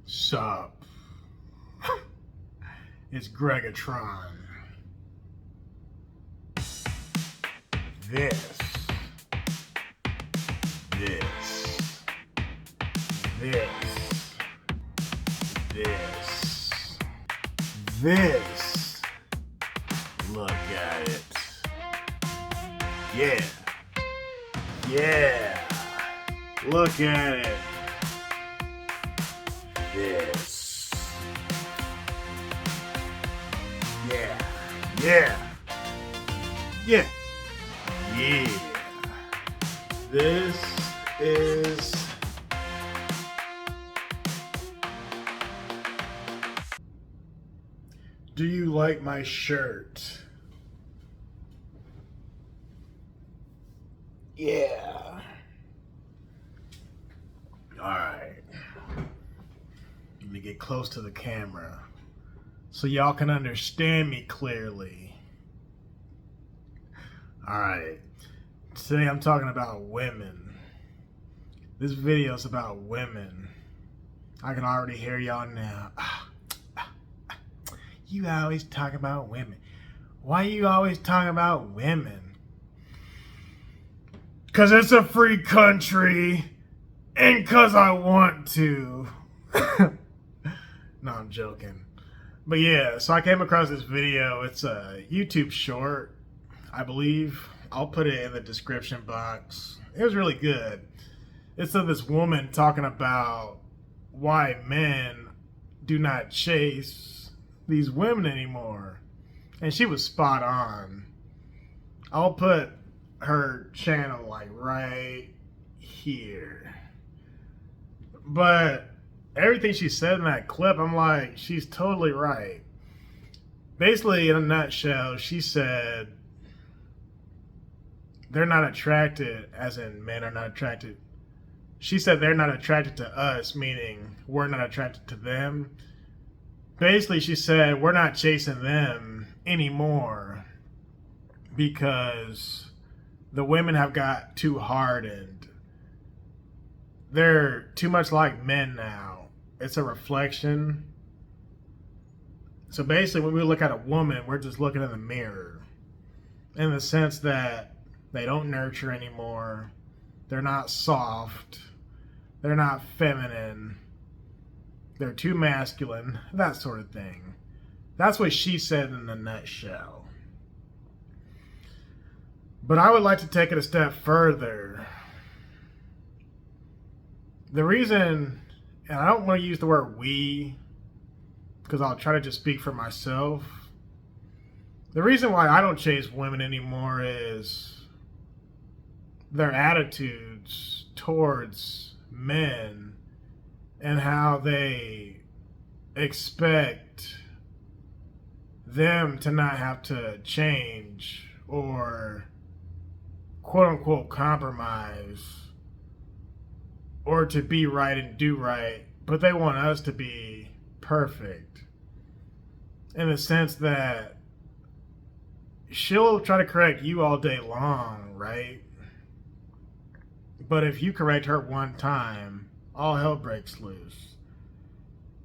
Sup? It's Gregatron. This, this, this, this, this. Look at it. Yeah. Yeah. Look at it. This. Yeah. Yeah. Yeah. Yeah. This is Do you like my shirt? Yeah. Alright. Let me get close to the camera so y'all can understand me clearly. Alright. Today I'm talking about women. This video is about women. I can already hear y'all now. You always talk about women. Why you always talking about women? 'Cause it's a free country and 'cause I want to. No, I'm joking. But yeah, so I came across this video. It's a YouTube short, I believe. I'll put it in the description box. It was really good. It's of this woman talking about why men do not chase these women anymore. And she was spot on. I'll put her channel like right here. But everything she said in that clip, I'm like, she's totally right. Basically, in a nutshell, she said they're not attracted, as in men are not attracted. She said they're not attracted to us, meaning we're not attracted to them. Basically, she said we're not chasing them anymore because the women have got too hardened. They're too much like men now. It's a reflection. So basically, when we look at a woman, we're just looking in the mirror in the sense that they don't nurture anymore. They're not soft. They're not feminine. They're too masculine, that sort of thing. That's what she said in a nutshell. But I would like to take it a step further. The reason, and I don't want to use the word we, because I'll try to just speak for myself. The reason why I don't chase women anymore is their attitudes towards men and how they expect them to not have to change or quote unquote compromise or to be right and do right, but they want us to be perfect in the sense that she'll try to correct you all day long, right? But if you correct her one time, all hell breaks loose.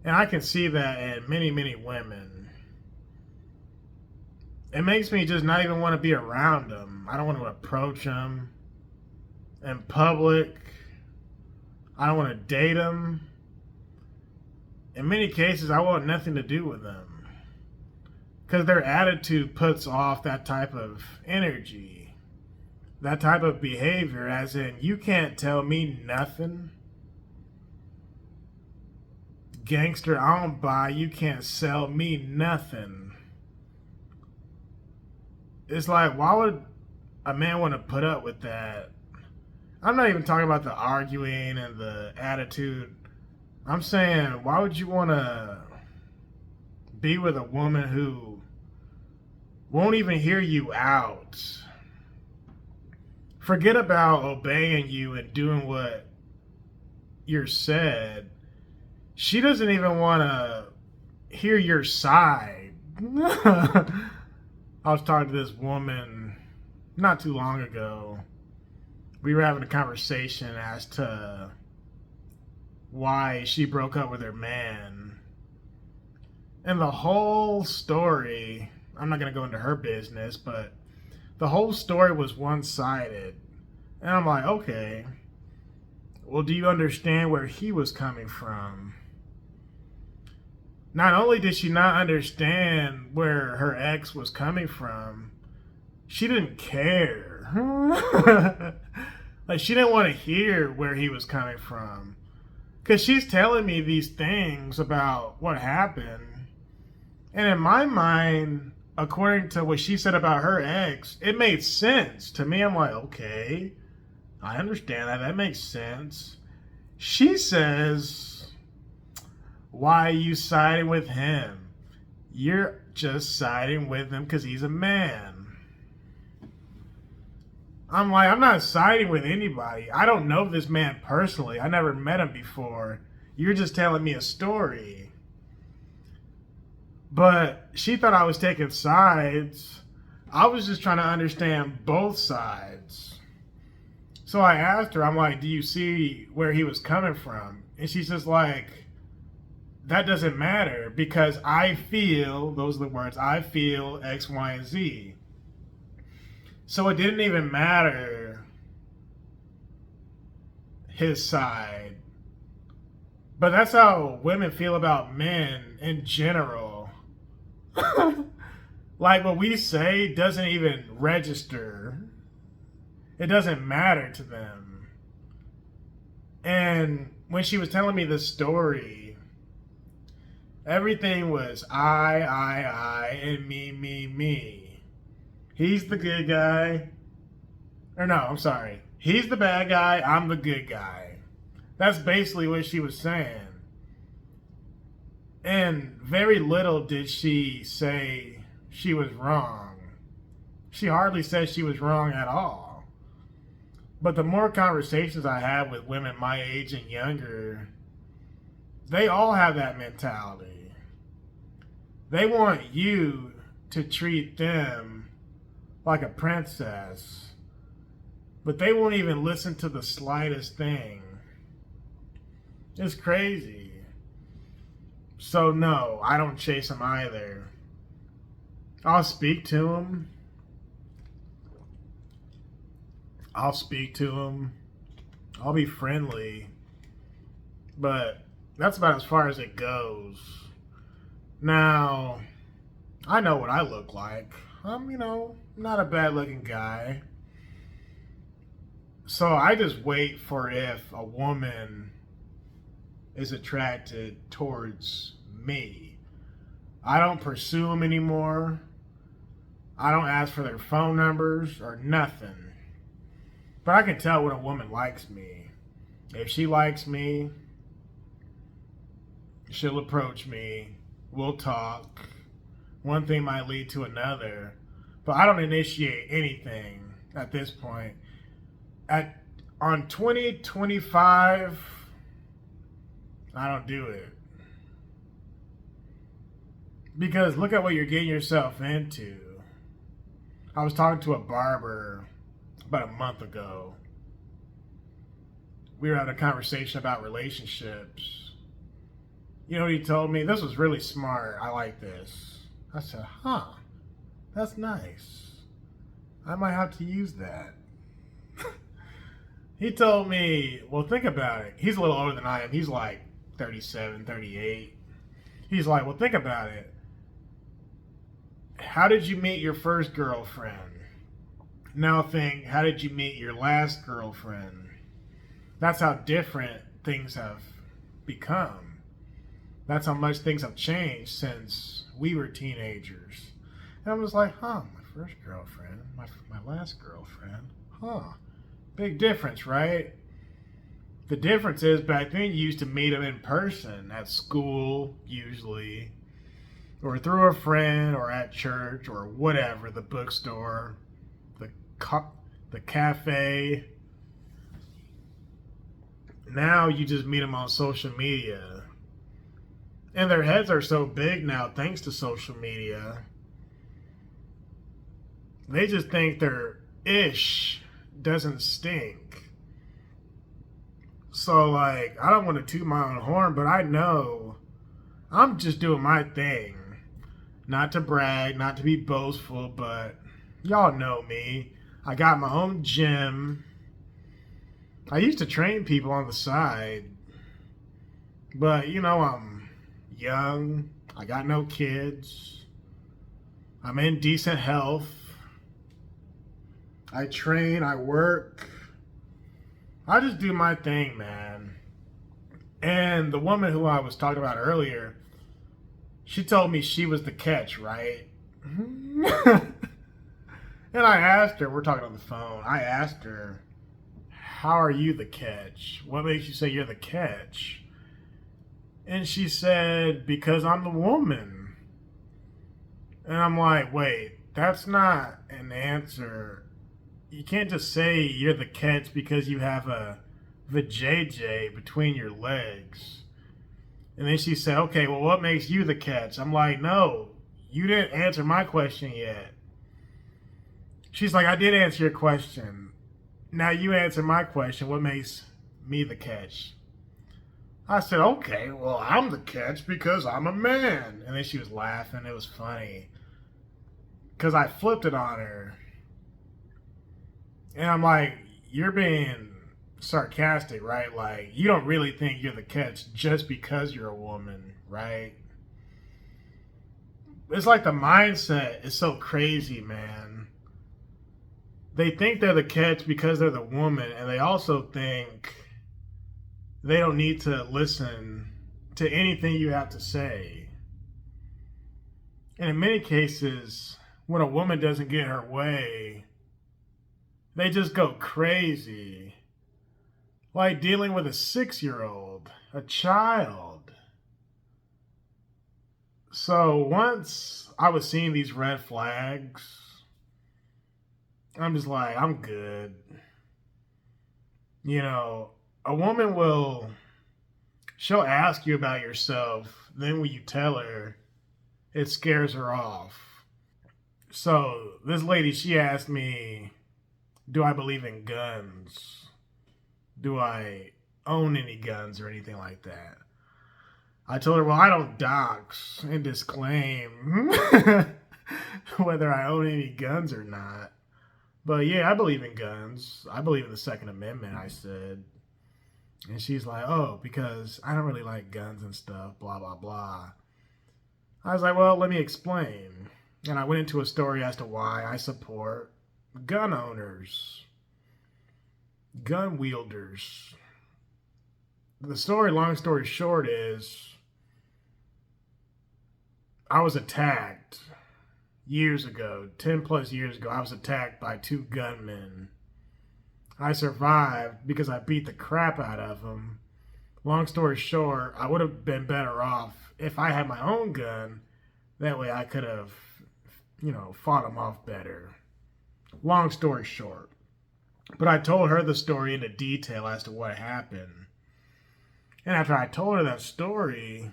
And I can see that in many, many women. It makes me just not even want to be around them. I don't want to approach them in public. I don't want to date them. In many cases, I want nothing to do with them. Because their attitude puts off that type of energy. That type of behavior, as in, you can't tell me nothing. Gangster, I don't buy, you can't sell me nothing. It's like, why would a man want to put up with that? I'm not even talking about the arguing and the attitude. I'm saying, why would you want to be with a woman who won't even hear you out? Forget about obeying you and doing what you're said. She doesn't even want to hear your side. I was talking to this woman not too long ago. We were having a conversation as to why she broke up with her man. And the whole story, I'm not going to go into her business, but the whole story was one-sided. And I'm like, okay, well, do you understand where he was coming from? Not only did she not understand where her ex was coming from, she didn't care. Like, she didn't want to hear where he was coming from. Because she's telling me these things about what happened. And in my mind, according to what she said about her ex, it made sense. To me, I'm like, okay, I understand that. That makes sense. She says, why are you siding with him? You're just siding with him because he's a man. I'm like, I'm not siding with anybody. I don't know this man personally. I never met him before. You're just telling me a story. But she thought I was taking sides. I was just trying to understand both sides. So I asked her, I'm like, do you see where he was coming from? And she's just like, that doesn't matter because I feel, those are the words, I feel X, Y, and Z. So it didn't even matter his side. But that's how women feel about men in general. Like what we say doesn't even register. It doesn't matter to them. And when she was telling me this story, everything was I, and me. He's the good guy. Or no, I'm sorry. He's the bad guy, I'm the good guy. That's basically what she was saying. And very little did she say she was wrong. She hardly said she was wrong at all. But the more conversations I have with women my age and younger, they all have that mentality. They want you to treat them like a princess, but they won't even listen to the slightest thing. It's crazy. So no, I don't chase them either. I'll speak to them. I'll be friendly. But that's about as far as it goes. Now, I know what I look like. I'm, not a bad looking guy. So I just wait for if a woman is attracted towards me. I don't pursue them anymore. I don't ask for their phone numbers or nothing. But I can tell when a woman likes me. If she likes me, she'll approach me. We'll talk. One thing might lead to another. But I don't initiate anything at this point. On 2025, I don't do it. Because look at what you're getting yourself into. I was talking to a barber about a month ago. We were having a conversation about relationships. You know what he told me? This was really smart. I like this. I said, that's nice. I might have to use that. He told me, well, think about it. He's a little older than I am. He's like 37, 38. He's like, well, think about it. How did you meet your first girlfriend? Now think, how did you meet your last girlfriend? That's how different things have become. That's how much things have changed since we were teenagers. And I was like, my first girlfriend, my last girlfriend, big difference, right? The difference is back then you used to meet them in person at school, usually, or through a friend, or at church, or whatever, the bookstore, the cafe. Now you just meet them on social media. And their heads are so big now thanks to social media. They just think their ish doesn't stink. So, like, I don't want to toot my own horn, but I know I'm just doing my thing. Not to brag, not to be boastful, but y'all know me. I got my own gym. I used to train people on the side, but I'm young. I got no kids. I'm in decent health. I train, I work. I just do my thing, man. And the woman who I was talking about earlier, she told me she was the catch, right? And I asked her, we're talking on the phone, I asked her, how are you the catch? What makes you say you're the catch? And she said, because I'm the woman. And I'm like, wait, that's not an answer. You can't just say you're the catch because you have a vajayjay between your legs. And then she said, okay, well, what makes you the catch? I'm like, no, you didn't answer my question yet. She's like, I did answer your question. Now you answer my question. What makes me the catch? I said, okay, well, I'm the catch because I'm a man. And then she was laughing. It was funny. Because I flipped it on her. And I'm like, you're being sarcastic, right? Like, you don't really think you're the catch just because you're a woman, right? It's like the mindset is so crazy, man. They think they're the catch because they're the woman, and they also think they don't need to listen to anything you have to say. And in many cases, when a woman doesn't get her way, they just go crazy. Like dealing with a 6-year-old, a child. So once I was seeing these red flags, I'm just like, I'm good. A woman she'll ask you about yourself. Then when you tell her, it scares her off. So this lady, she asked me, do I believe in guns? Do I own any guns or anything like that? I told her, well, I don't dox and disclaim whether I own any guns or not. But yeah, I believe in guns. I believe in the Second Amendment, I said. And she's like, oh, because I don't really like guns and stuff, blah, blah, blah. I was like, well, let me explain. And I went into a story as to why I support gun owners, gun wielders. The story, long story short, is I was attacked years ago, 10 plus years ago. I was attacked by 2 gunmen. I survived because I beat the crap out of them. Long story short, I would have been better off if I had my own gun. That way I could have, fought them off better. Long story short. But I told her the story into detail as to what happened. And after I told her that story,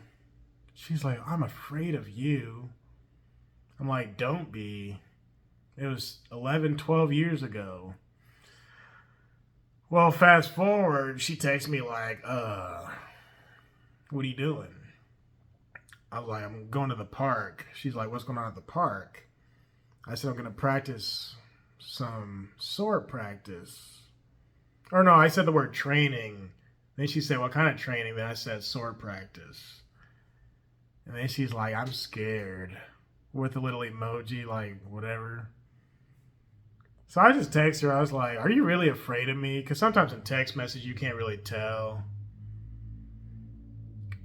she's like, I'm afraid of you. I'm like, don't be. It was 11, 12 years ago. Well, fast forward, she texts me like, what are you doing? I was like, I'm going to the park. She's like, what's going on at the park? I said, I'm going to practice some sword practice. Or no, I said the word training. Then she said, what kind of training? Then I said sword practice. And then she's like, I'm scared. With a little emoji, like whatever. So I just text her. I was like, are you really afraid of me? Because sometimes in text message, you can't really tell.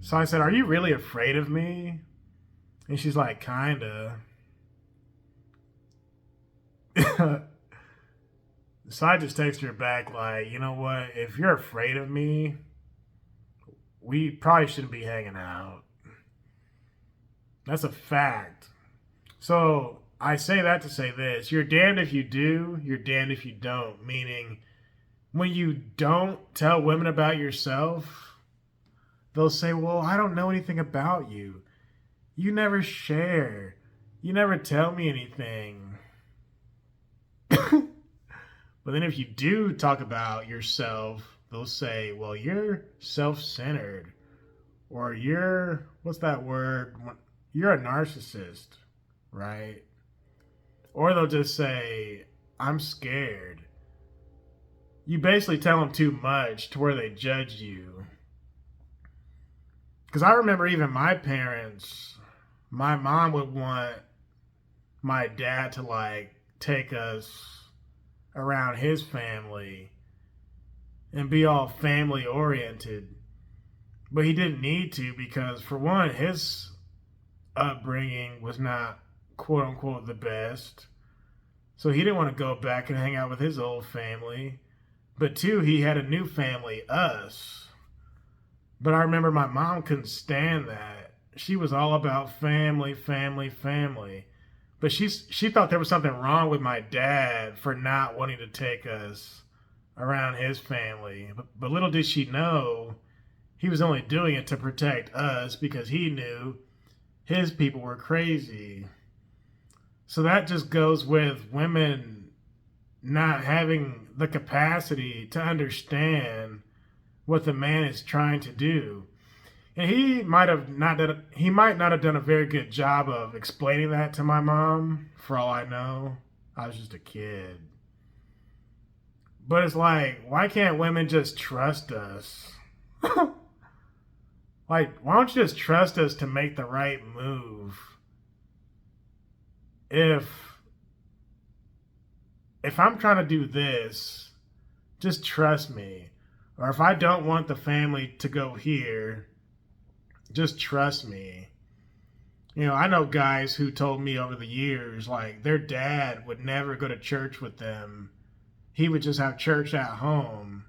So I said, are you really afraid of me? And she's like, kinda. So I just text her back like, you know what? If you're afraid of me, we probably shouldn't be hanging out. That's a fact. So I say that to say this. You're damned if you do, you're damned if you don't. Meaning, when you don't tell women about yourself, they'll say, well, I don't know anything about you. You never share. You never tell me anything. But then if you do talk about yourself, they'll say, well, you're self-centered, or you're, what's that word? You're a narcissist, right? Or they'll just say, I'm scared. You basically tell them too much to where they judge you. Because I remember even my parents, my mom would want my dad to like take us around his family and be all family oriented. But he didn't need to because, for one, his upbringing was not quote unquote the best. So he didn't want to go back and hang out with his old family. But two, he had a new family, us. But I remember my mom couldn't stand that. She was all about family, family, family. But she thought there was something wrong with my dad for not wanting to take us around his family. But little did she know, he was only doing it to protect us because he knew his people were crazy. So that just goes with women not having the capacity to understand what the man is trying to do. And he might not have done a very good job of explaining that to my mom, for all I know. I was just a kid. But it's like, why can't women just trust us? Like, why don't you just trust us to make the right move? If I'm trying to do this, just trust me. Or if I don't want the family to go here, just trust me. You know, I know guys who told me over the years, like, their dad would never go to church with them. He would just have church at home.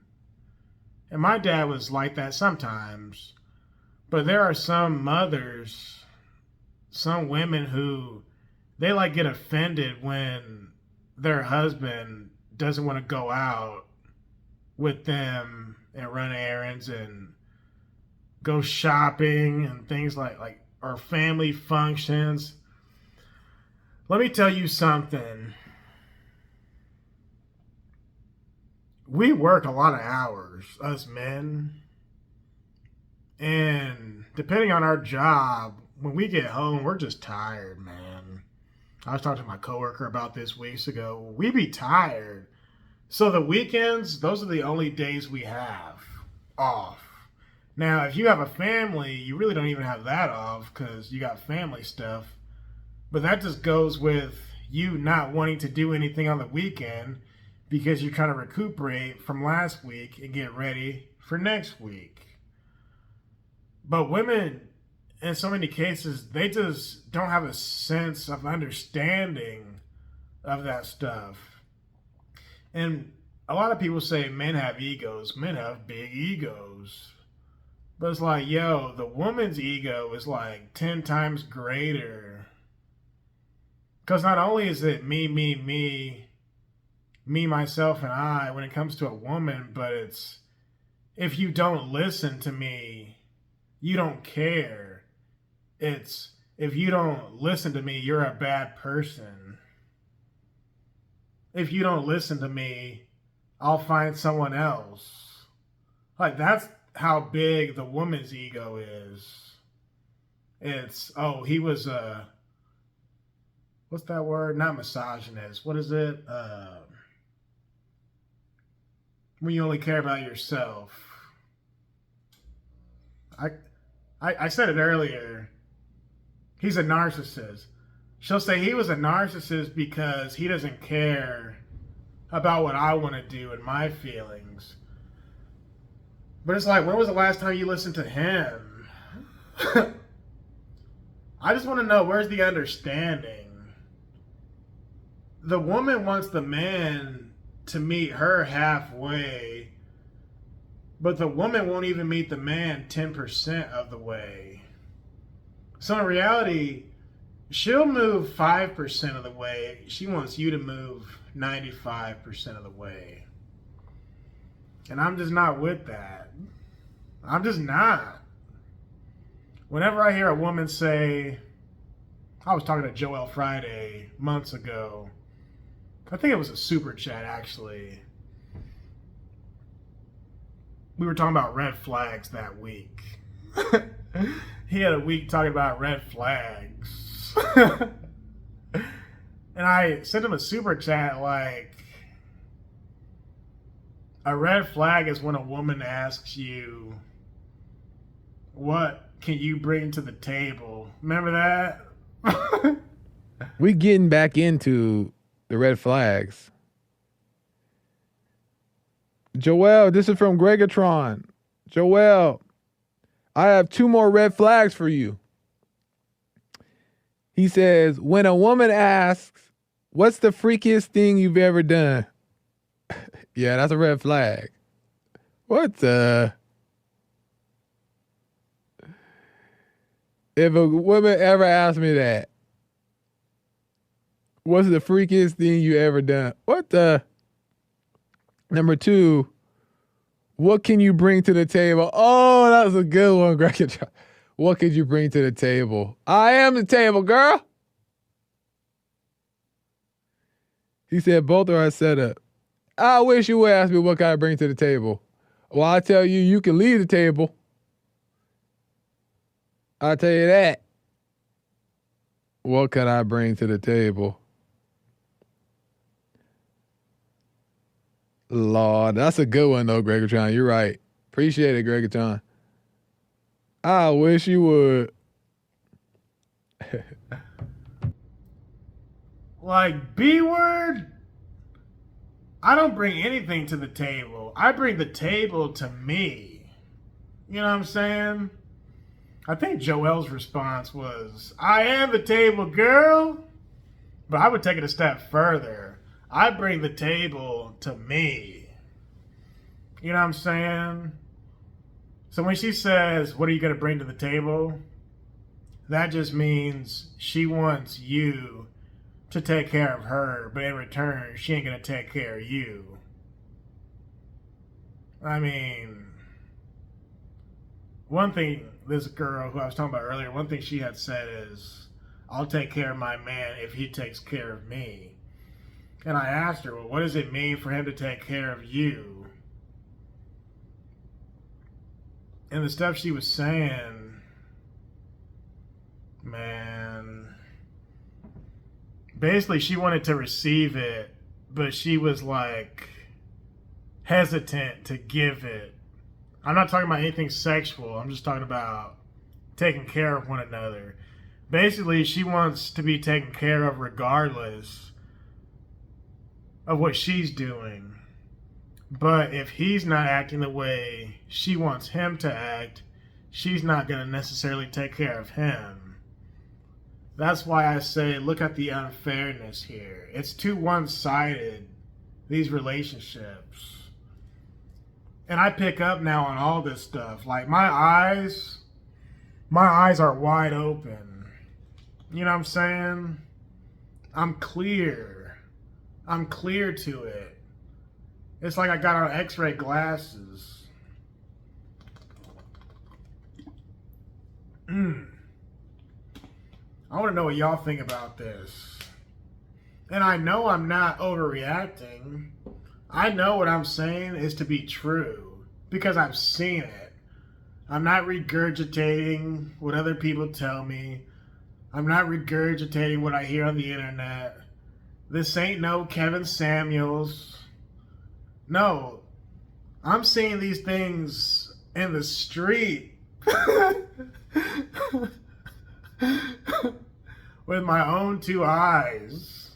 And my dad was like that sometimes. But there are some mothers, some women who, they like get offended when their husband doesn't want to go out with them and run errands and go shopping and things like or family functions. Let me tell you something. We work a lot of hours, us men. And depending on our job, when we get home, we're just tired, man. I was talking to my coworker about this weeks ago. We be tired. So the weekends, those are the only days we have off. Now, if you have a family, you really don't even have that off because you got family stuff. But that just goes with you not wanting to do anything on the weekend because you're trying to recuperate from last week and get ready for next week. But women, in so many cases, they just don't have a sense of understanding of that stuff. And a lot of people say men have egos. Men have big egos. But it's like, yo, the woman's ego is like 10 times greater. Because not only is it me, myself, and I when it comes to a woman, but it's, if you don't listen to me, you don't care. It's, if you don't listen to me, you're a bad person. If you don't listen to me, I'll find someone else. Like, that's how big the woman's ego is. It's, oh, he was what's that word? Not misogynist. What is it? When you only care about yourself. I said it earlier. He's a narcissist. She'll say he was a narcissist because he doesn't care about what I want to do and my feelings. But it's like, when was the last time you listened to him? I just want to know, where's the understanding? The woman wants the man to meet her halfway, but the woman won't even meet the man 10% of the way. So in reality, she'll move 5% of the way. She wants you to move 95% of the way. And I'm just not with that. I'm just not. Whenever I hear a woman say, I was talking to Joel Friday months ago. I think it was a super chat, actually. we were talking about red flags that week. He had a week talking about red flags. And I sent him a super chat like, a red flag is when a woman asks you, what can you bring to the table? Remember that? We getting back into the red flags. Joel, this is from Gregatron. Joel, I have 2 more red flags for you. He says, when a woman asks, what's the freakiest thing you've ever done? Yeah, that's a red flag. What the? If a woman ever asks me that, what's the freakiest thing you ever done? What the? Number 2, what can you bring to the table? Oh, that was a good one, Greg. What could you bring to the table? I am the table, girl. He said both are set up. I wish you would ask me what can I bring to the table. Well, I tell you, you can leave the table. I'll tell you that. What can I bring to the table? Lord, that's a good one though, Gregatron. You're right. Appreciate it, Gregatron. I wish you would. Like, B word, I don't bring anything to the table. I bring the table to me. You know what I'm saying? I think Joel's response was, I am the table, girl. But I would take it a step further. I bring the table to me. You know what I'm saying? So when she says, what are you going to bring to the table? That just means she wants you to take care of her, but in return, she ain't going to take care of you. I mean, one thing this girl who I was talking about earlier, one thing she had said is, I'll take care of my man if he takes care of me. And I asked her, well, what does it mean for him to take care of you? And the stuff she was saying, man, basically she wanted to receive it, but she was like hesitant to give it. I'm not talking about anything sexual. I'm just talking about taking care of one another. Basically, she wants to be taken care of regardless of what she's doing. But if he's not acting the way she wants him to act, she's not going to necessarily take care of him. That's why I say, look at the unfairness here. It's too one-sided, these relationships. And I pick up now on all this stuff. Like, my eyes are wide open. You know what I'm saying? I'm clear. I'm clear to it. It's like I got on x-ray glasses. I want to know what y'all think about this. And I know I'm not overreacting. I know what I'm saying is to be true because I've seen it. I'm not regurgitating what other people tell me. I'm not regurgitating what I hear on the internet. This ain't no Kevin Samuels. No, I'm seeing these things in the street with my own 2 eyes.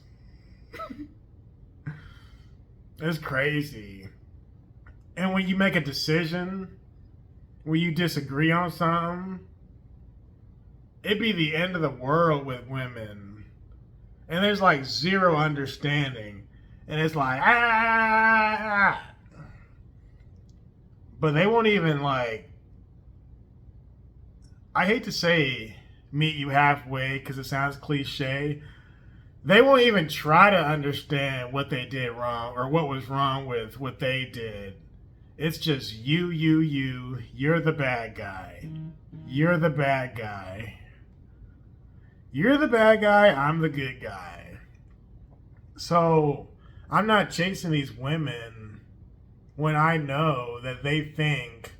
It's crazy. And when you make a decision, when you disagree on something, it'd be the end of the world with women. And there's like zero understanding. And it's like, ah. But they won't even like, I hate to say meet you halfway because it sounds cliche. They won't even try to understand what they did wrong or what was wrong with what they did. It's just you're the bad guy. You're the bad guy. You're the bad guy, I'm the good guy. So I'm not chasing these women when I know that they think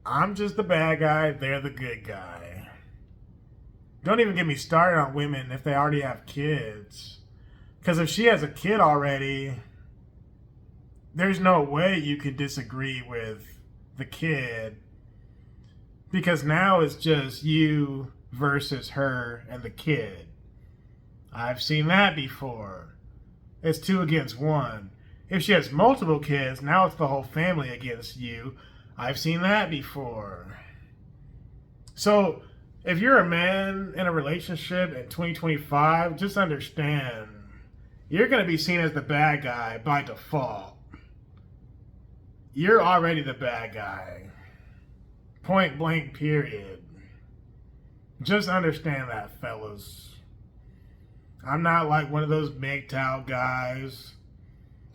I'm just the bad guy, they're the good guy. Don't even get me started on women if they already have kids. Because if she has a kid already, there's no way you can disagree with the kid. Because now it's just you versus her and the kid. I've seen that before. It's 2 against 1. If she has multiple kids, now it's the whole family against you. I've seen that before. So, if you're a man in a relationship in 2025, just understand you're going to be seen as the bad guy by default. You're already the bad guy. Point blank, period. Just understand that, fellas. I'm not like one of those MGTOW guys.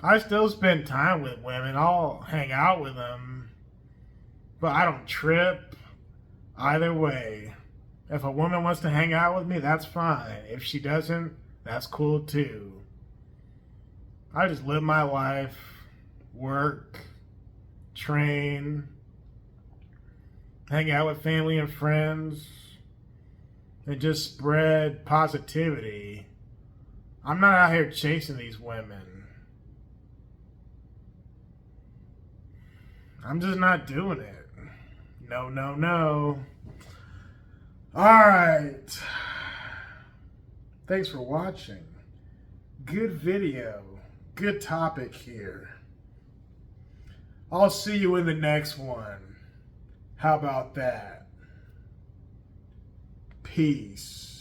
I still spend time with women. I'll hang out with them. But I don't trip either way. If a woman wants to hang out with me, that's fine. If she doesn't, that's cool too. I just live my life, work, train, hang out with family and friends, and just spread positivity. I'm not out here chasing these women. I'm just not doing it. No, no, no. Alright. Thanks for watching. Good video. Good topic here. I'll see you in the next one. How about that? Peace.